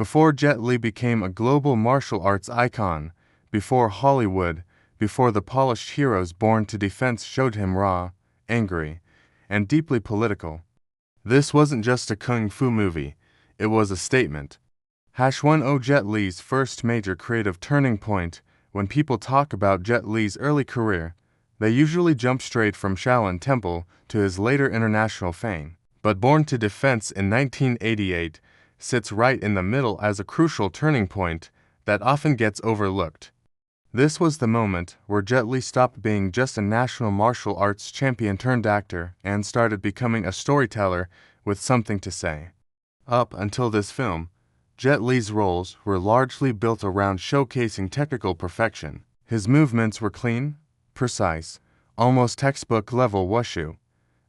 Before Jet Li became a global martial arts icon, before Hollywood, before the polished heroes born to defense showed him raw, angry, and deeply political. This wasn't just a kung fu movie, it was a statement. #10 Jet Li's first major creative turning point. When people talk about Jet Li's early career, they usually jump straight from Shaolin Temple to his later international fame. But Born to Defense in 1988 sits right in the middle as a crucial turning point that often gets overlooked. This was the moment where Jet Li stopped being just a national martial arts champion turned actor and started becoming a storyteller with something to say. Up until this film, Jet Li's roles were largely built around showcasing technical perfection. His movements were clean, precise, almost textbook-level wushu.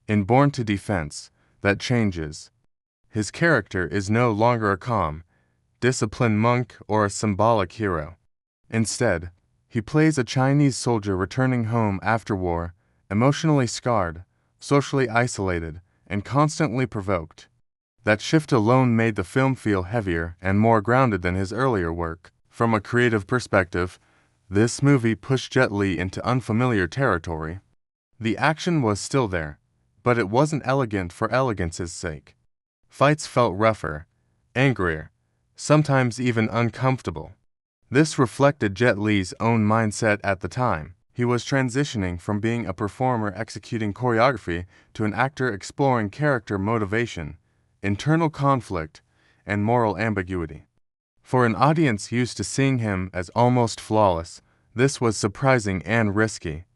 In Born to Defense, that changes. His character is no longer a calm, disciplined monk or a symbolic hero. Instead, he plays a Chinese soldier returning home after war, emotionally scarred, socially isolated, and constantly provoked. That shift alone made the film feel heavier and more grounded than his earlier work. From a creative perspective, this movie pushed Jet Li into unfamiliar territory. The action was still there, but it wasn't elegant for elegance's sake. Fights felt rougher, angrier, sometimes even uncomfortable. This reflected Jet Li's own mindset at the time. He was transitioning from being a performer executing choreography to an actor exploring character motivation, internal conflict, and moral ambiguity. For an audience used to seeing him as almost flawless, this was surprising and risky.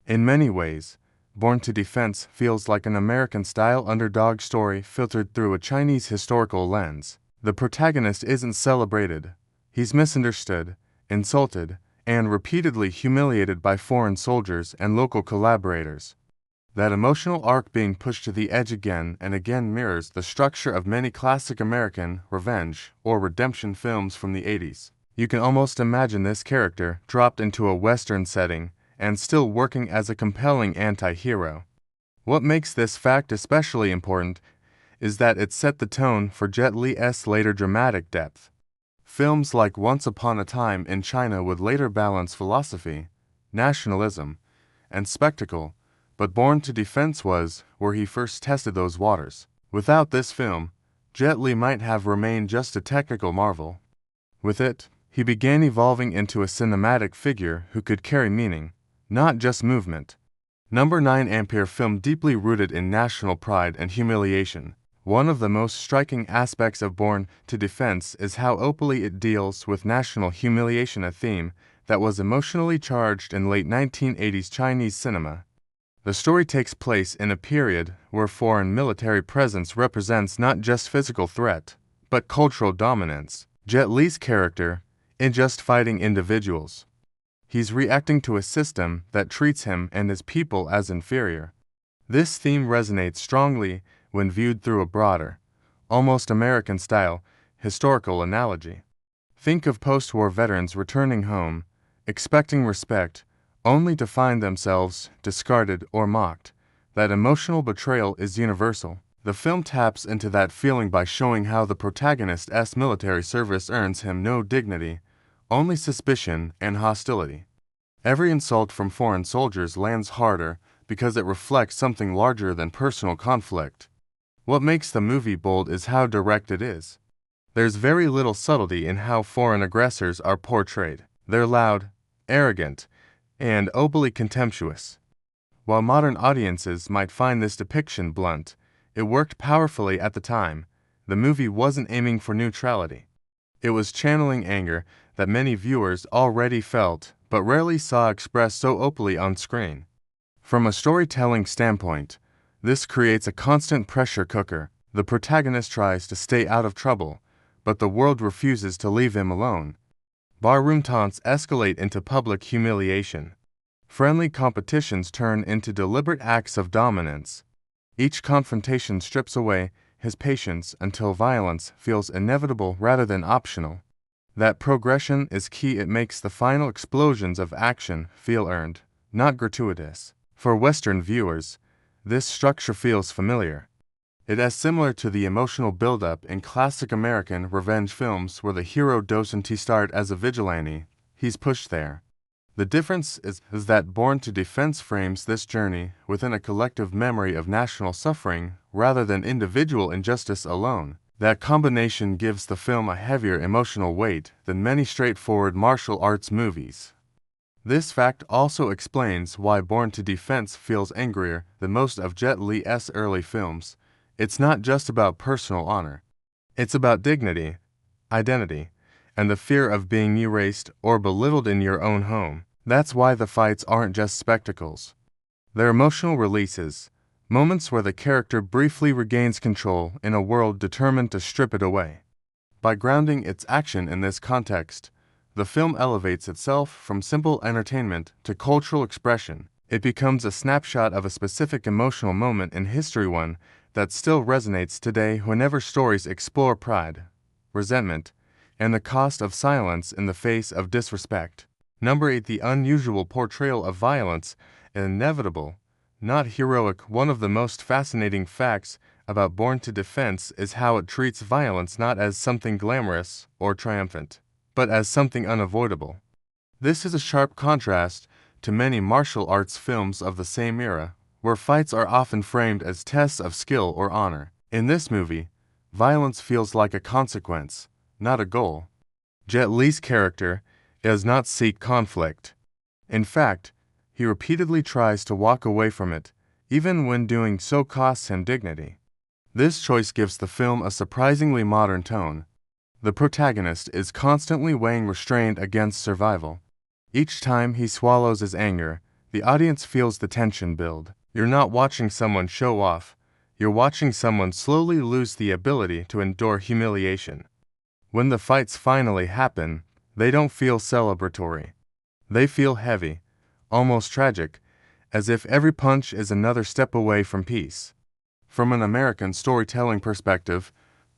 In many ways, Born to Defense feels like an American-style underdog story filtered through a Chinese historical lens. The protagonist isn't celebrated. He's misunderstood, insulted, and repeatedly humiliated by foreign soldiers and local collaborators. That emotional arc being pushed to the edge again and again mirrors the structure of many classic American revenge or redemption films from the 80s. You can almost imagine this character dropped into a Western setting and still working as a compelling anti-hero. What makes this fact especially important is that it set the tone for Jet Li's later dramatic depth. Films like Once Upon a Time in China would later balance philosophy, nationalism, and spectacle, but Born to Defense was where he first tested those waters. Without this film, Jet Li might have remained just a technical marvel. With it, he began evolving into a cinematic figure who could carry meaning, not just movement. Number 9 Ampere film deeply rooted in national pride and humiliation. One of the most striking aspects of Born to Defense is how openly it deals with national humiliation, a theme that was emotionally charged in late 1980s Chinese cinema. The story takes place in a period where foreign military presence represents not just physical threat, but cultural dominance. Jet Li's character isn't just fighting individuals. He's reacting to a system that treats him and his people as inferior. This theme resonates strongly when viewed through a broader, almost American-style, historical analogy. Think of post-war veterans returning home, expecting respect, only to find themselves discarded or mocked. That emotional betrayal is universal. The film taps into that feeling by showing how the protagonist's military service earns him no dignity, only suspicion and hostility. Every insult from foreign soldiers lands harder because it reflects something larger than personal conflict. What makes the movie bold is how direct it is. There's very little subtlety in how foreign aggressors are portrayed. They're loud, arrogant, and openly contemptuous. While modern audiences might find this depiction blunt, it worked powerfully at the time. The movie wasn't aiming for neutrality. It was channeling anger that many viewers already felt but rarely saw expressed so openly on screen. From a storytelling standpoint, this creates a constant pressure cooker. The protagonist tries to stay out of trouble, but the world refuses to leave him alone. Barroom taunts escalate into public humiliation. Friendly competitions turn into deliberate acts of dominance. Each confrontation strips away his patience until violence feels inevitable rather than optional. That progression is key. It makes the final explosions of action feel earned, not gratuitous. For Western viewers, this structure feels familiar. It is similar to the emotional buildup in classic American revenge films where the hero doesn't start as a vigilante, he's pushed there. The difference is that Born to Defense frames this journey within a collective memory of national suffering rather than individual injustice alone. That combination gives the film a heavier emotional weight than many straightforward martial arts movies. This fact also explains why Born to Defense feels angrier than most of Jet Li's early films. It's not just about personal honor. It's about dignity, identity, and the fear of being erased or belittled in your own home. That's why the fights aren't just spectacles. They're emotional releases, moments where the character briefly regains control in a world determined to strip it away. By grounding its action in this context, the film elevates itself from simple entertainment to cultural expression. It becomes a snapshot of a specific emotional moment in history, one that still resonates today whenever stories explore pride, resentment, and the cost of silence in the face of disrespect. Number 8. The unusual portrayal of violence, inevitable, not heroic. One of the most fascinating facts about Born to Defense is how it treats violence not as something glamorous or triumphant, but as something unavoidable. This is a sharp contrast to many martial arts films of the same era, where fights are often framed as tests of skill or honor. In this movie, violence feels like a consequence, not a goal. Jet Li's character does not seek conflict. In fact, he repeatedly tries to walk away from it, even when doing so costs him dignity. This choice gives the film a surprisingly modern tone. The protagonist is constantly weighing restraint against survival. Each time he swallows his anger, the audience feels the tension build. You're not watching someone show off, you're watching someone slowly lose the ability to endure humiliation. When the fights finally happen, they don't feel celebratory. They feel heavy, almost tragic, as if every punch is another step away from peace. From an American storytelling perspective,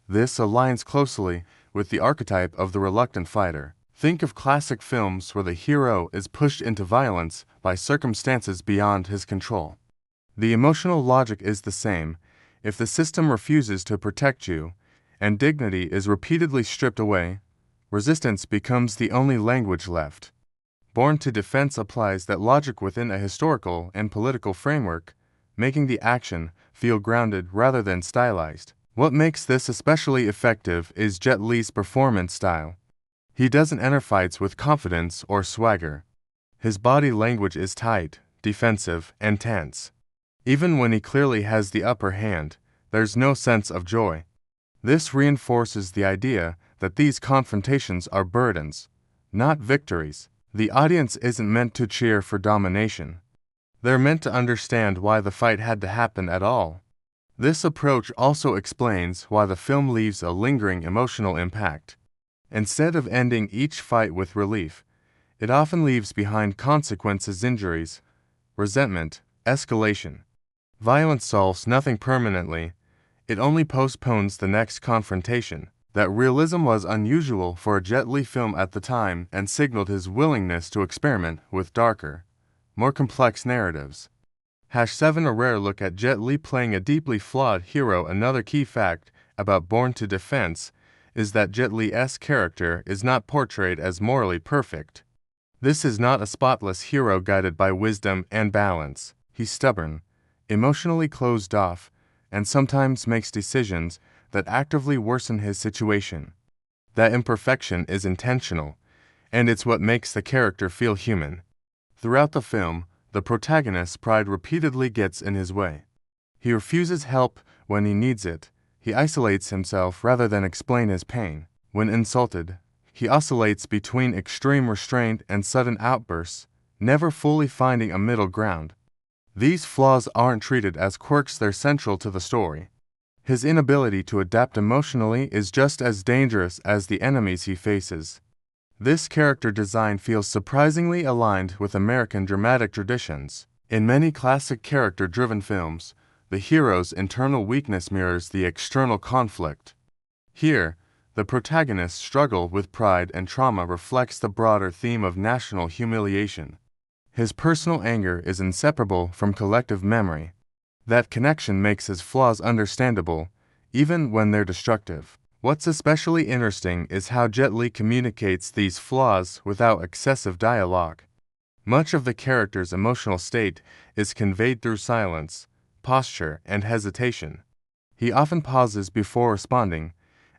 this aligns closely with the archetype of the reluctant fighter. Think of classic films where the hero is pushed into violence by circumstances beyond his control. The emotional logic is the same. If the system refuses to protect you, and dignity is repeatedly stripped away, resistance becomes the only language left. Born to Defense applies that logic within a historical and political framework, making the action feel grounded rather than stylized. What makes this especially effective is Jet Li's performance style. He doesn't enter fights with confidence or swagger. His body language is tight, defensive, and tense. Even when he clearly has the upper hand, there's no sense of joy. This reinforces the idea that these confrontations are burdens, not victories. The audience isn't meant to cheer for domination. They're meant to understand why the fight had to happen at all. This approach also explains why the film leaves a lingering emotional impact. Instead of ending each fight with relief, it often leaves behind consequences, injuries, resentment, escalation. Violence solves nothing permanently. It only postpones the next confrontation. That realism was unusual for a Jet Li film at the time and signaled his willingness to experiment with darker, more complex narratives. 7. A rare look at Jet Li playing a deeply flawed hero. Another key fact about Born to Defense is that Jet Li's character is not portrayed as morally perfect. This is not a spotless hero guided by wisdom and balance. He's stubborn, emotionally closed off, and sometimes makes decisions that actively worsen his situation. That imperfection is intentional, and it's what makes the character feel human. Throughout the film, the protagonist's pride repeatedly gets in his way. He refuses help when he needs it. He isolates himself rather than explain his pain. When insulted, he oscillates between extreme restraint and sudden outbursts, never fully finding a middle ground. These flaws aren't treated as quirks, they're central to the story. His inability to adapt emotionally is just as dangerous as the enemies he faces. This character design feels surprisingly aligned with American dramatic traditions. In many classic character-driven films, the hero's internal weakness mirrors the external conflict. Here, the protagonist's struggle with pride and trauma reflects the broader theme of national humiliation. His personal anger is inseparable from collective memory. That connection makes his flaws understandable, even when they're destructive. What's especially interesting is how Jet Li communicates these flaws without excessive dialogue. Much of the character's emotional state is conveyed through silence, posture, and hesitation. He often pauses before responding,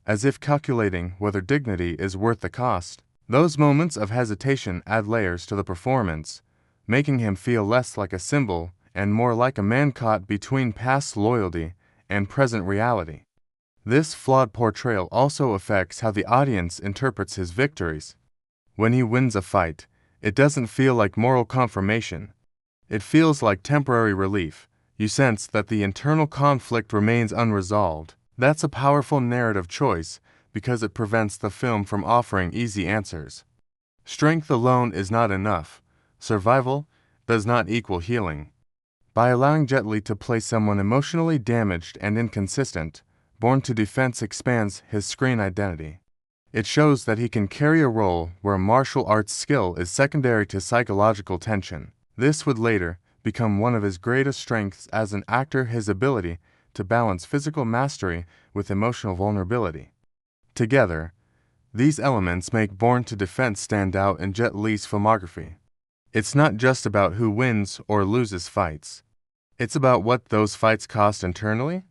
as if calculating whether dignity is worth the cost. Those moments of hesitation add layers to the performance, making him feel less like a symbol and more like a man caught between past loyalty and present reality. This flawed portrayal also affects how the audience interprets his victories. When he wins a fight, it doesn't feel like moral confirmation. It feels like temporary relief. You sense that the internal conflict remains unresolved. That's a powerful narrative choice because it prevents the film from offering easy answers. Strength alone is not enough. Survival does not equal healing. By allowing Jet Li to play someone emotionally damaged and inconsistent, Born to Defense expands his screen identity. It shows that he can carry a role where martial arts skill is secondary to psychological tension. This would later become one of his greatest strengths as an actor, his ability to balance physical mastery with emotional vulnerability. Together, these elements make Born to Defense stand out in Jet Li's filmography. It's not just about who wins or loses fights. It's about what those fights cost internally.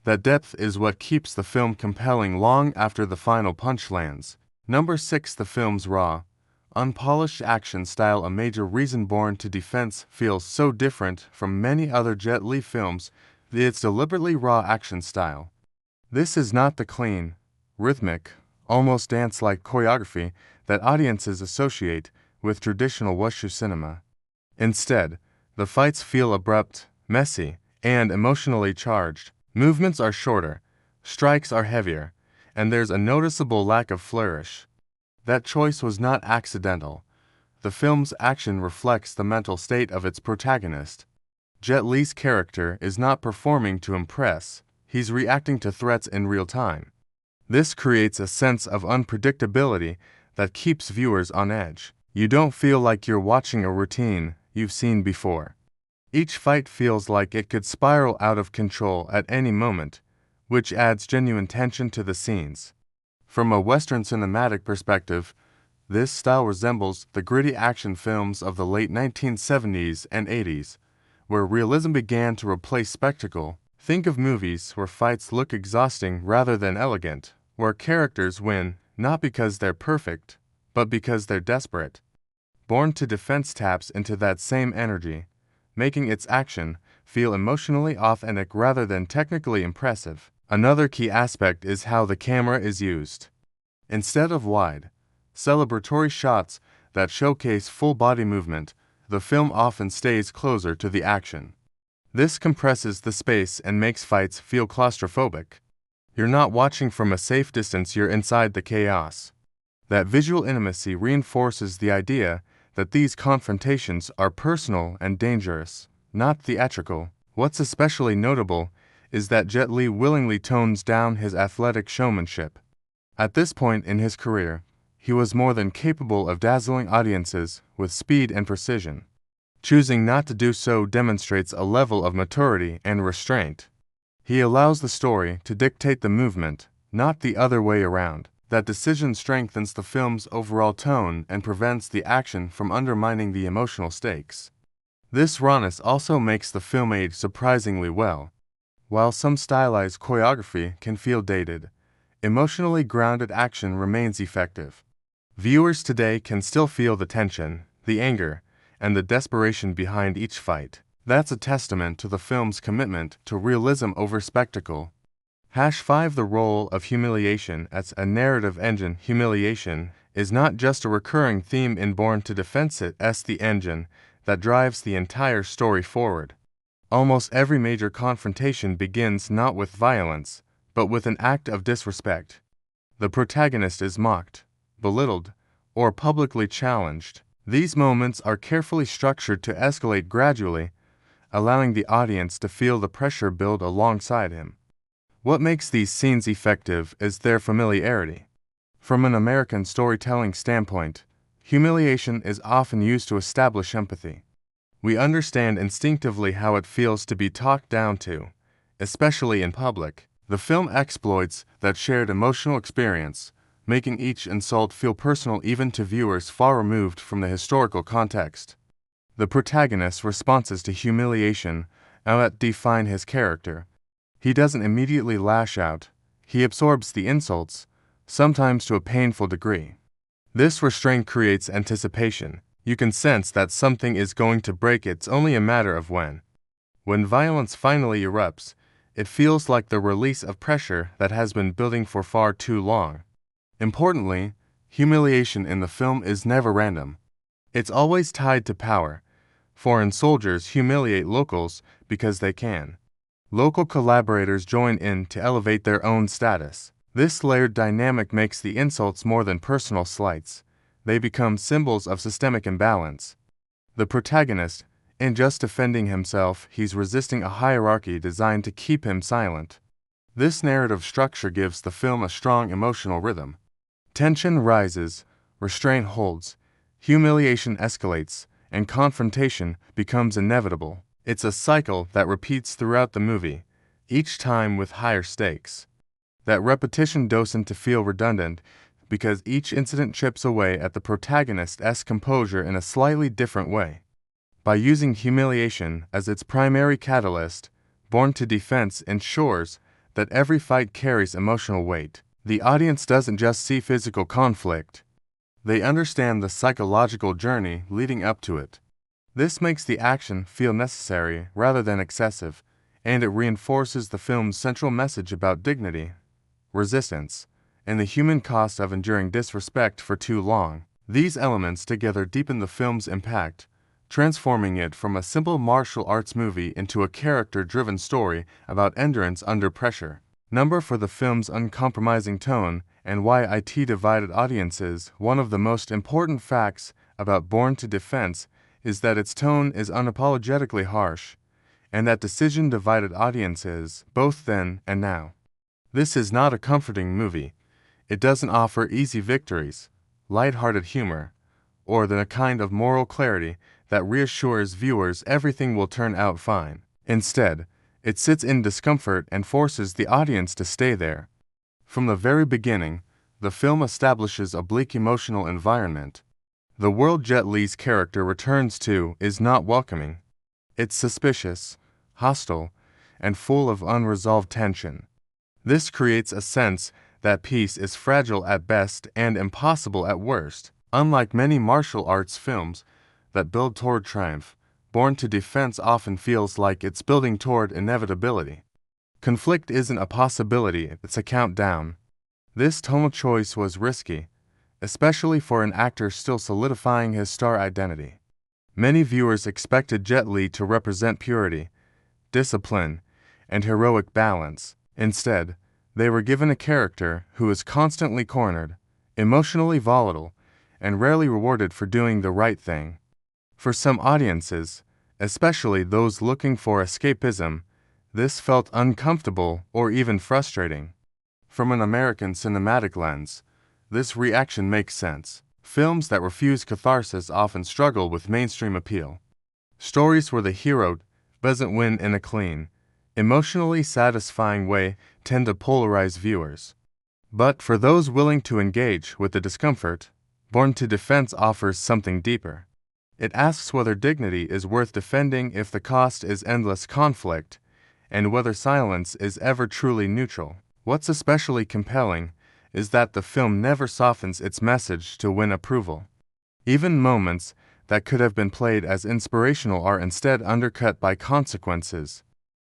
That depth is what keeps the film compelling long after the final punch lands. Number 6. The film's raw, unpolished action style. A major reason Born to Defense feels so different from many other Jet Li films is its deliberately raw action style. This is not the clean, rhythmic, almost dance-like choreography that audiences associate with traditional Wushu cinema. Instead, the fights feel abrupt, messy, and emotionally charged. Movements are shorter, strikes are heavier, and there's a noticeable lack of flourish. That choice was not accidental. The film's action reflects the mental state of its protagonist. Jet Li's character is not performing to impress, he's reacting to threats in real time. This creates a sense of unpredictability that keeps viewers on edge. You don't feel like you're watching a routine you've seen before. Each fight feels like it could spiral out of control at any moment, which adds genuine tension to the scenes. From a Western cinematic perspective, this style resembles the gritty action films of the late 1970s and 80s, where realism began to replace spectacle. Think of movies where fights look exhausting rather than elegant, where characters win not because they're perfect, but because they're desperate. Born to Defense taps into that same energy, making its action feel emotionally authentic rather than technically impressive. Another key aspect is how the camera is used. Instead of wide, celebratory shots that showcase full body movement, the film often stays closer to the action. This compresses the space and makes fights feel claustrophobic. You're not watching from a safe distance, you're inside the chaos. That visual intimacy reinforces the idea that these confrontations are personal and dangerous, not theatrical. What's especially notable is that Jet Li willingly tones down his athletic showmanship. At this point in his career, he was more than capable of dazzling audiences with speed and precision. Choosing not to do so demonstrates a level of maturity and restraint. He allows the story to dictate the movement, not the other way around. That decision strengthens the film's overall tone and prevents the action from undermining the emotional stakes. This rawness also makes the film age surprisingly well. While some stylized choreography can feel dated, emotionally grounded action remains effective. Viewers today can still feel the tension, the anger, and the desperation behind each fight. That's a testament to the film's commitment to realism over spectacle. 5. The role of humiliation as a narrative engine. Humiliation is not just a recurring theme in Born to Defense, it's the engine that drives the entire story forward. Almost every major confrontation begins not with violence, but with an act of disrespect. The protagonist is mocked, belittled, or publicly challenged. These moments are carefully structured to escalate gradually, allowing the audience to feel the pressure build alongside him. What makes these scenes effective is their familiarity. From an American storytelling standpoint, humiliation is often used to establish empathy. We understand instinctively how it feels to be talked down to, especially in public. The film exploits that shared emotional experience, making each insult feel personal even to viewers far removed from the historical context. The protagonist's responses to humiliation define his character. He doesn't immediately lash out, he absorbs the insults, sometimes to a painful degree. This restraint creates anticipation. You can sense that something is going to break, it's only a matter of when. When violence finally erupts, it feels like the release of pressure that has been building for far too long. Importantly, humiliation in the film is never random. It's always tied to power. Foreign soldiers humiliate locals because they can. Local collaborators join in to elevate their own status. This layered dynamic makes the insults more than personal slights. They become symbols of systemic imbalance. The protagonist, in just defending himself, he's resisting a hierarchy designed to keep him silent. This narrative structure gives the film a strong emotional rhythm. Tension rises, restraint holds, humiliation escalates, and confrontation becomes inevitable. It's a cycle that repeats throughout the movie, each time with higher stakes. That repetition doesn't feel redundant because each incident chips away at the protagonist's composure in a slightly different way. By using humiliation as its primary catalyst, Born to Defense ensures that every fight carries emotional weight. The audience doesn't just see physical conflict. They understand the psychological journey leading up to it. This makes the action feel necessary rather than excessive, and it reinforces the film's central message about dignity, resistance, and the human cost of enduring disrespect for too long. These elements together deepen the film's impact, transforming it from a simple martial arts movie into a character-driven story about endurance under pressure. Number for the film's uncompromising tone and why it divided audiences. One of the most important facts about Born to Defense is that its tone is unapologetically harsh, and that decision divided audiences both then and now. This is not a comforting movie. It doesn't offer easy victories, light-hearted humor, or the kind of moral clarity that reassures viewers everything will turn out fine. Instead, it sits in discomfort and forces the audience to stay there. From the very beginning, the film establishes a bleak emotional environment. The world Jet Li's character returns to is not welcoming. It's suspicious, hostile, and full of unresolved tension. This creates a sense that peace is fragile at best and impossible at worst. Unlike many martial arts films that build toward triumph, Born to Defense often feels like it's building toward inevitability. Conflict isn't a possibility, it's a countdown. This tonal choice was risky, especially for an actor still solidifying his star identity. Many viewers expected Jet Li to represent purity, discipline, and heroic balance. Instead, they were given a character who is constantly cornered, emotionally volatile, and rarely rewarded for doing the right thing. For some audiences, especially those looking for escapism, this felt uncomfortable or even frustrating. From an American cinematic lens, this reaction makes sense. Films that refuse catharsis often struggle with mainstream appeal. Stories where the hero doesn't win in a clean, emotionally satisfying way tend to polarize viewers. But for those willing to engage with the discomfort, Born to Defense offers something deeper. It asks whether dignity is worth defending if the cost is endless conflict, and whether silence is ever truly neutral. What's especially compelling is that the film never softens its message to win approval. Even moments that could have been played as inspirational are instead undercut by consequences.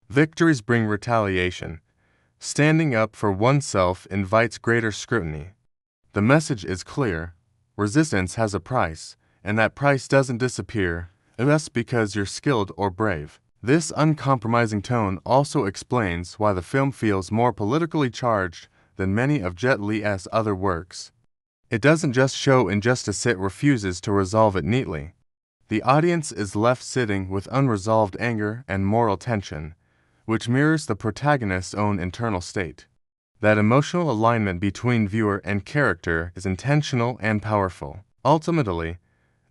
Victories bring retaliation. Standing up for oneself invites greater scrutiny. The message is clear. Resistance has a price, and that price doesn't disappear just because you're skilled or brave. This uncompromising tone also explains why the film feels more politically charged than many of Jet Li's other works. It doesn't just show injustice, it refuses to resolve it neatly. The audience is left sitting with unresolved anger and moral tension, which mirrors the protagonist's own internal state. That emotional alignment between viewer and character is intentional and powerful. Ultimately,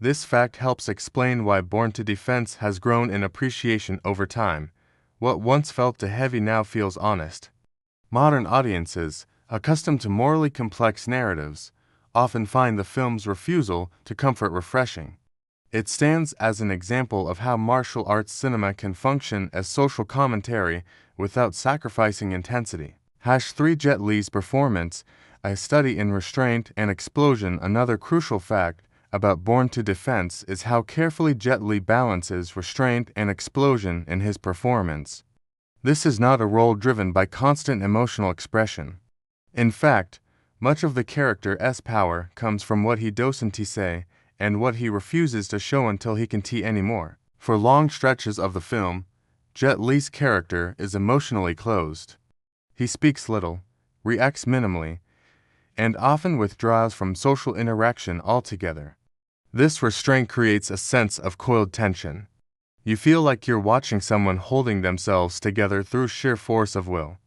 This fact helps explain why Born to Defense has grown in appreciation over time. What once felt too heavy now feels honest. Modern audiences, accustomed to morally complex narratives, often find the film's refusal to comfort refreshing. It stands as an example of how martial arts cinema can function as social commentary without sacrificing intensity. #3 Jet Li's performance, a study in restraint and explosion. Another crucial fact about Born to Defense is how carefully Jet Li balances restraint and explosion in his performance. This is not a role driven by constant emotional expression. In fact, much of the character's power comes from what he doesn't say and what he refuses to show until he can anymore. For long stretches of the film, Jet Li's character is emotionally closed. He speaks little, reacts minimally, and often withdraws from social interaction altogether. This restraint creates a sense of coiled tension. You feel like you're watching someone holding themselves together through sheer force of will.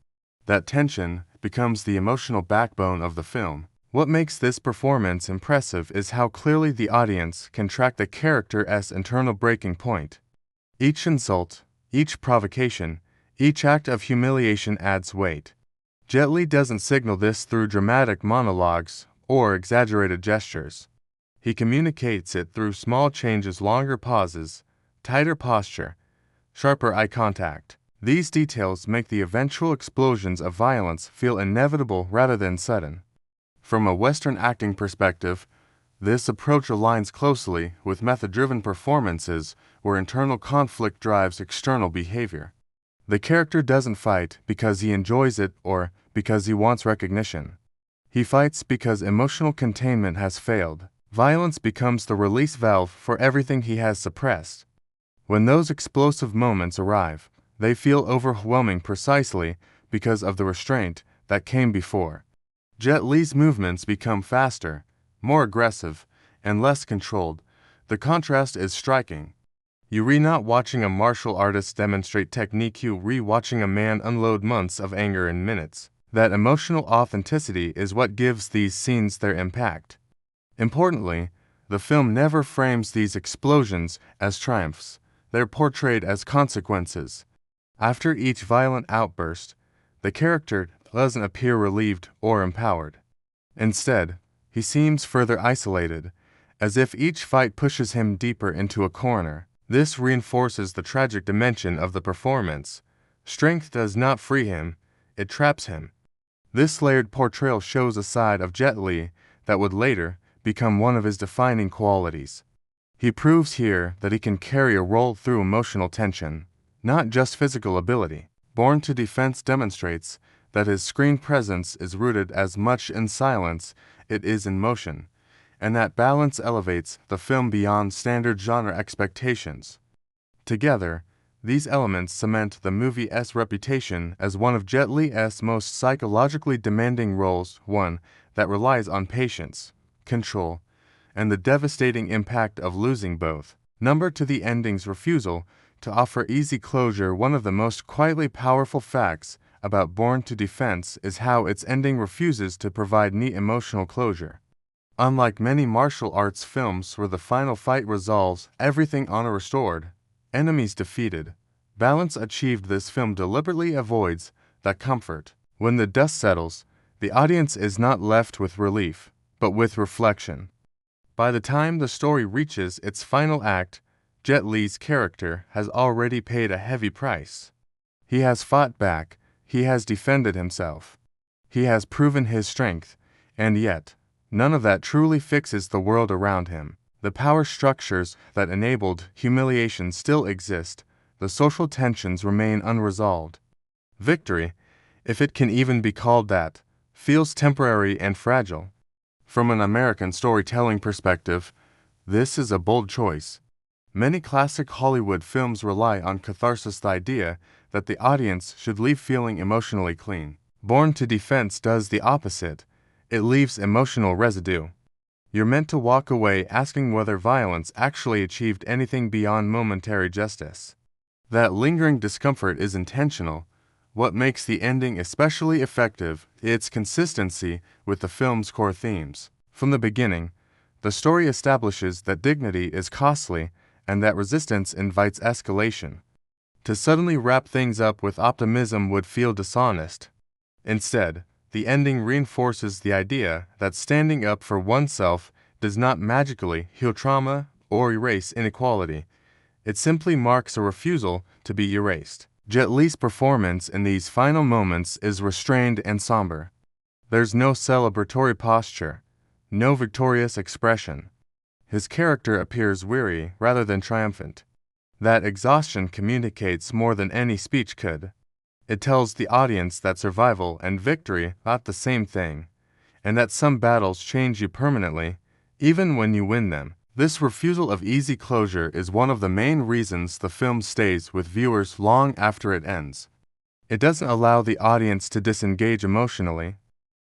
That tension becomes the emotional backbone of the film. What makes this performance impressive is how clearly the audience can track the character's internal breaking point. Each insult, each provocation, each act of humiliation adds weight. Jet Li doesn't signal this through dramatic monologues or exaggerated gestures. He communicates it through small changes, longer pauses, tighter posture, sharper eye contact. These details make the eventual explosions of violence feel inevitable rather than sudden. From a Western acting perspective, this approach aligns closely with method-driven performances where internal conflict drives external behavior. The character doesn't fight because he enjoys it or because he wants recognition. He fights because emotional containment has failed. Violence becomes the release valve for everything he has suppressed. When those explosive moments arrive, they feel overwhelming precisely because of the restraint that came before. Jet Li's movements become faster, more aggressive, and less controlled. The contrast is striking. You're not watching a martial artist demonstrate technique, you're watching a man unload months of anger in minutes. That emotional authenticity is what gives these scenes their impact. Importantly, the film never frames these explosions as triumphs. They're portrayed as consequences. After each violent outburst, the character doesn't appear relieved or empowered. Instead, he seems further isolated, as if each fight pushes him deeper into a corner. This reinforces the tragic dimension of the performance. Strength does not free him, it traps him. This layered portrayal shows a side of Jet Li that would later become one of his defining qualities. He proves here that he can carry a role through emotional tension, not just physical ability. Born to Defense demonstrates that his screen presence is rooted as much in silence it is in motion, and that balance elevates the film beyond standard genre expectations. Together, these elements cement the movie's reputation as one of Jet Li's most psychologically demanding roles, one that relies on patience, control, and the devastating impact of losing both. To the ending's refusal to offer easy closure. One of the most quietly powerful facts about Born to Defense is how its ending refuses to provide neat emotional closure. Unlike many martial arts films where the final fight resolves everything on a restored, enemies defeated, balance achieved, this film deliberately avoids that comfort. When the dust settles, the audience is not left with relief, but with reflection. By the time the story reaches its final act, Jet Li's character has already paid a heavy price. He has fought back, he has defended himself, he has proven his strength, and yet, none of that truly fixes the world around him. The power structures that enabled humiliation still exist, the social tensions remain unresolved. Victory, if it can even be called that, feels temporary and fragile. From an American storytelling perspective, this is a bold choice. Many classic Hollywood films rely on catharsis, the idea that the audience should leave feeling emotionally clean. Born to Defense does the opposite. It leaves emotional residue. You're meant to walk away asking whether violence actually achieved anything beyond momentary justice. That lingering discomfort is intentional. What makes the ending especially effective is its consistency with the film's core themes. From the beginning, The story establishes that dignity is costly and that resistance invites escalation. To suddenly wrap things up with optimism would feel dishonest. Instead, the ending reinforces the idea that standing up for oneself does not magically heal trauma or erase inequality. It simply marks a refusal to be erased. Jet Li's performance in these final moments is restrained and somber. There's no celebratory posture, no victorious expression. His character appears weary rather than triumphant. That exhaustion communicates more than any speech could. It tells the audience that survival and victory are not the same thing, and that some battles change you permanently, even when you win them. This refusal of easy closure is one of the main reasons the film stays with viewers long after it ends. It doesn't allow the audience to disengage emotionally.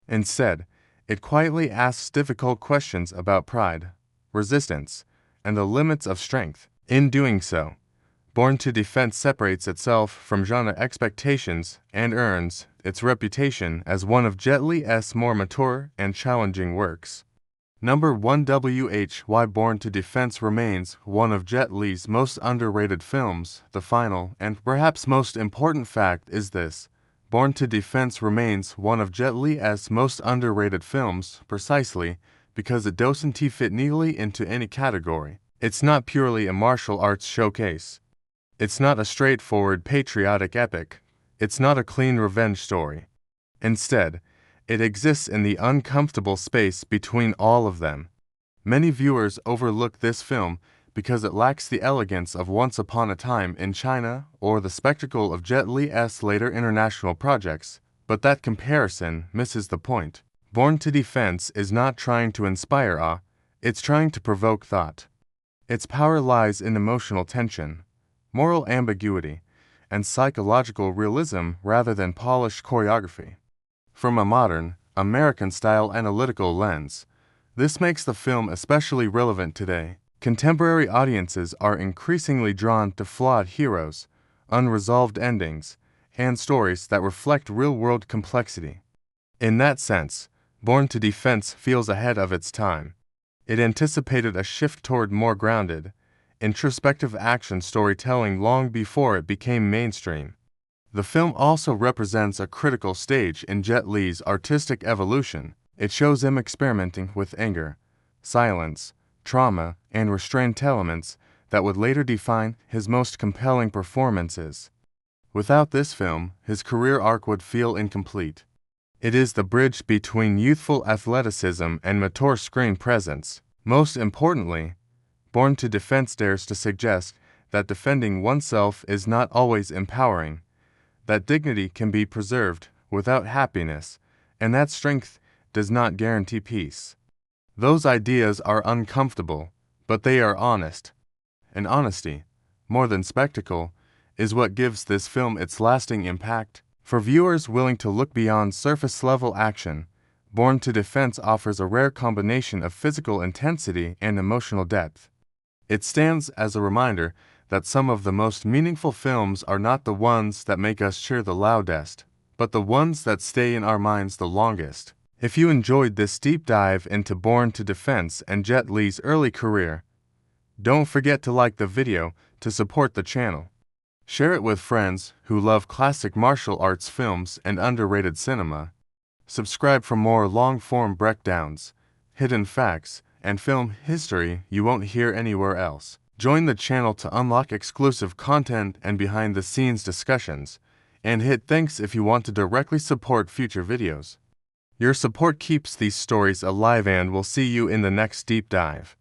Instead, it quietly asks difficult questions about pride, resistance, and the limits of strength. In doing so, Born to Defend separates itself from genre expectations and earns its reputation as one of Jet Li's more mature and challenging works. Number 1. Why Born to Defend remains one of Jet Li's most underrated films. The final and perhaps most important fact is this: Born to Defend remains one of Jet Li's most underrated films precisely because it doesn't fit neatly into any category. It's not purely a martial arts showcase. It's not a straightforward patriotic epic. It's not a clean revenge story. Instead, it exists in the uncomfortable space between all of them. Many viewers overlook this film because it lacks the elegance of Once Upon a Time in China or the spectacle of Jet Li's later international projects, but that comparison misses the point. Born to Defend is not trying to inspire awe, it's trying to provoke thought. Its power lies in emotional tension, moral ambiguity, and psychological realism rather than polished choreography. From a modern, American-style analytical lens, this makes the film especially relevant today. Contemporary audiences are increasingly drawn to flawed heroes, unresolved endings, and stories that reflect real-world complexity. In that sense, Born to Defend feels ahead of its time. It anticipated a shift toward more grounded, introspective action storytelling long before it became mainstream. The film also represents a critical stage in Jet Li's artistic evolution. It shows him experimenting with anger, silence, trauma, and restrained elements that would later define his most compelling performances. Without this film, his career arc would feel incomplete. It is the bridge between youthful athleticism and mature screen presence. Most importantly, Born to Defend dares to suggest that defending oneself is not always empowering, that dignity can be preserved without happiness, and that strength does not guarantee peace. Those ideas are uncomfortable, but they are honest. And honesty, more than spectacle, is what gives this film its lasting impact. For viewers willing to look beyond surface-level action, Born to Defend offers a rare combination of physical intensity and emotional depth. It stands as a reminder that some of the most meaningful films are not the ones that make us cheer the loudest, but the ones that stay in our minds the longest. If you enjoyed this deep dive into Born to Defend and Jet Li's early career, don't forget to like the video to support the channel. Share it with friends who love classic martial arts films and underrated cinema. Subscribe for more long-form breakdowns, hidden facts, and film history you won't hear anywhere else. Join the channel to unlock exclusive content and behind-the-scenes discussions, and hit thanks if you want to directly support future videos. Your support keeps these stories alive, and we'll see you in the next deep dive.